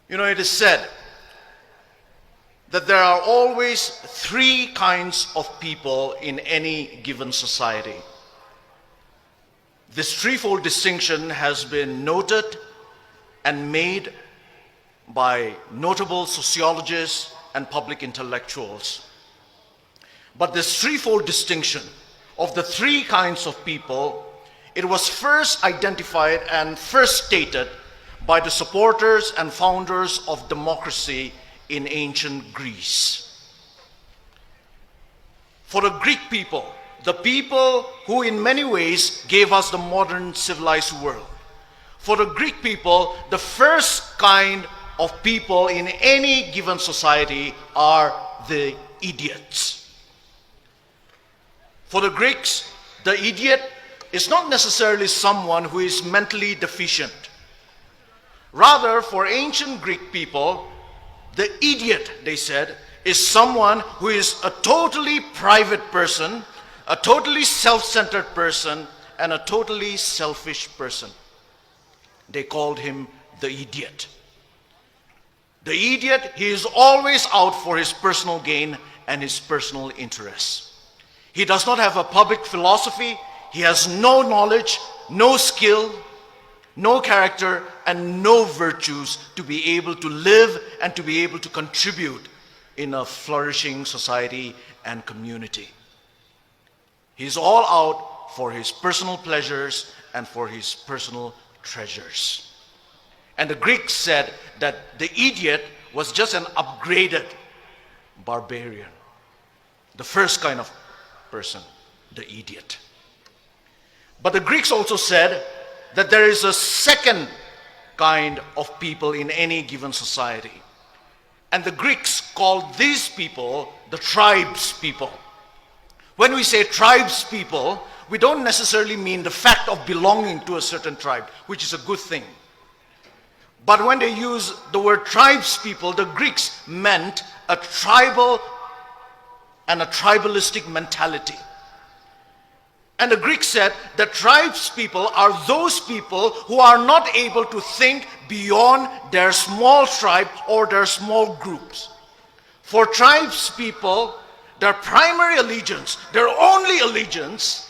It is said that there are always three kinds of people in any given society. This threefold distinction has been noted and made by notable sociologists and public intellectuals. But this threefold distinction of the three kinds of people, it was first identified and first stated by the supporters and founders of democracy in ancient Greece. For the Greek people, the people who in many ways gave us the modern civilized world, for the Greek people, the first kind of people in any given society are the idiots. For the Greeks, the idiot is not necessarily someone who is mentally deficient. Rather, for ancient Greek people, the idiot, they said, is someone who is a totally private person, a totally self-centered person, and a totally selfish person. They called him the idiot. The idiot, he is always out for his personal gain and his personal interests. He does not have a public philosophy. He has no knowledge, no skill, no character, and no virtues to be able to live and to be able to contribute in a flourishing society and community. He's all out for his personal pleasures and for his personal treasures. And the Greeks said that the idiot was just an upgraded barbarian. The first kind of person, the idiot. But the Greeks also said that there is a second kind of people in any given society. And the Greeks called these people the tribes people. When we say tribes people, we don't necessarily mean the fact of belonging to a certain tribe, which is a good thing. But when they use the word tribes people, the Greeks meant a tribal and a tribalistic mentality. And the Greeks said that tribes people are those people who are not able to think beyond their small tribe or their small groups. For tribes people, their primary allegiance, their only allegiance,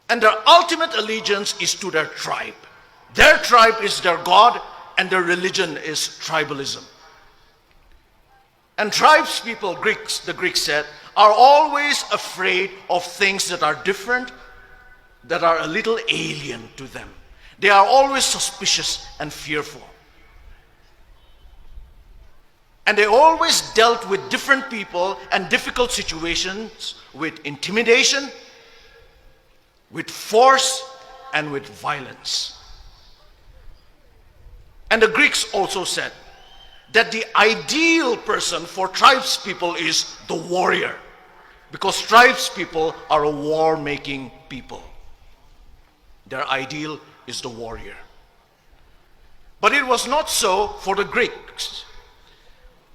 and their ultimate allegiance is to their tribe. Their tribe is their God, and their religion is tribalism. And tribes people, the Greeks said, are always afraid of things that are different, that are a little alien to them. They are always suspicious and fearful. And they always dealt with different people and difficult situations with intimidation, with force, and with violence. And the Greeks also said that the ideal person for tribes people is the warrior, because tribes people are a war-making people. Their ideal is the warrior. But it was not so for the Greeks.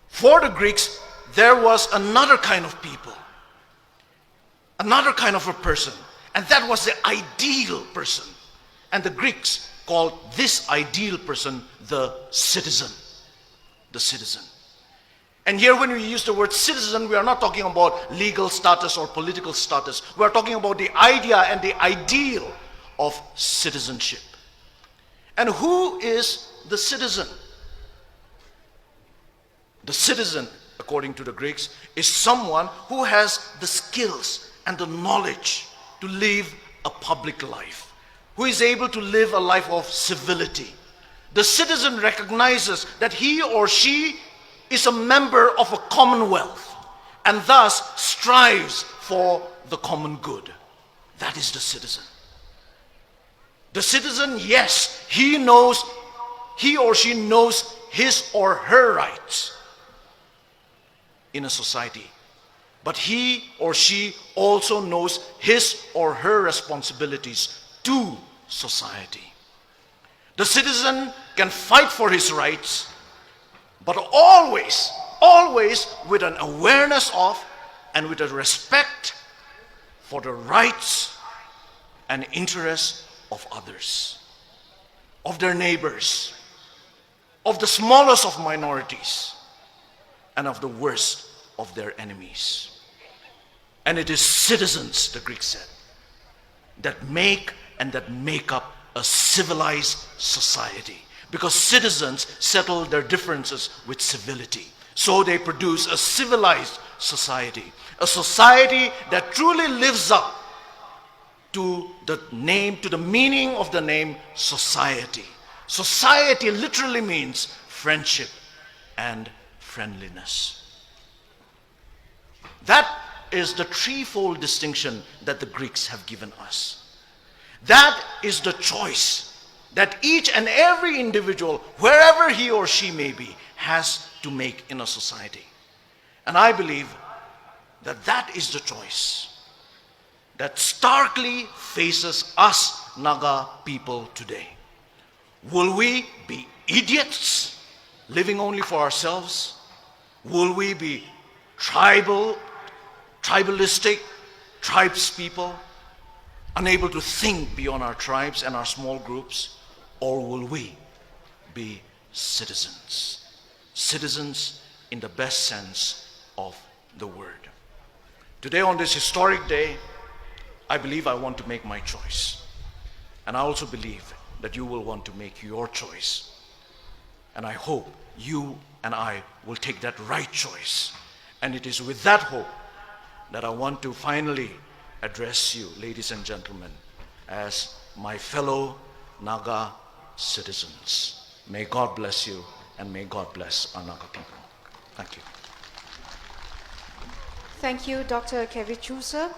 For the Greeks, there was another kind of people, another kind of a person, and that was the ideal person. And the Greeks called this ideal person the citizen. The citizen. And here when we use the word citizen, we are not talking about legal status or political status. We are talking about the idea and the ideal of citizenship. And who is the citizen? The citizen, according to the Greeks, is someone who has the skills and the knowledge to live a public life, who is able to live a life of civility. The citizen recognizes that he or she is a member of a commonwealth and thus strives for the common good. That is the citizen. The citizen, yes, he or she knows his or her rights in a society. But he or she also knows his or her responsibilities to society. The citizen can fight for his rights, but always with an awareness of and with a respect for the rights and interests of others, of their neighbors. of the smallest of minorities, and of the worst of their enemies. And it is citizens, the Greeks said, that make up a civilized society. Because citizens settle their differences with civility. So they produce a civilized society. A society that truly lives up to the meaning of the name society. Society literally means friendship and friendliness. That is the threefold distinction that the Greeks have given us. That is the choice that each and every individual, wherever he or she may be, has to make in a society. And I believe that that is the choice that starkly faces us Naga people today. Will we be idiots living only for ourselves? Will we be tribalistic tribes people, unable to think beyond our tribes and our small groups? Or will we be citizens? Citizens in the best sense of the word. Today, on this historic day, I believe I want to make my choice. And I also believe that you will want to make your choice. And I hope you and I will take that right choice. And it is with that hope that I want to finally address you, ladies and gentlemen, as my fellow Naga citizens. May God bless you, and may God bless our Naga people. Thank you. Thank you, Dr. Kevichuse.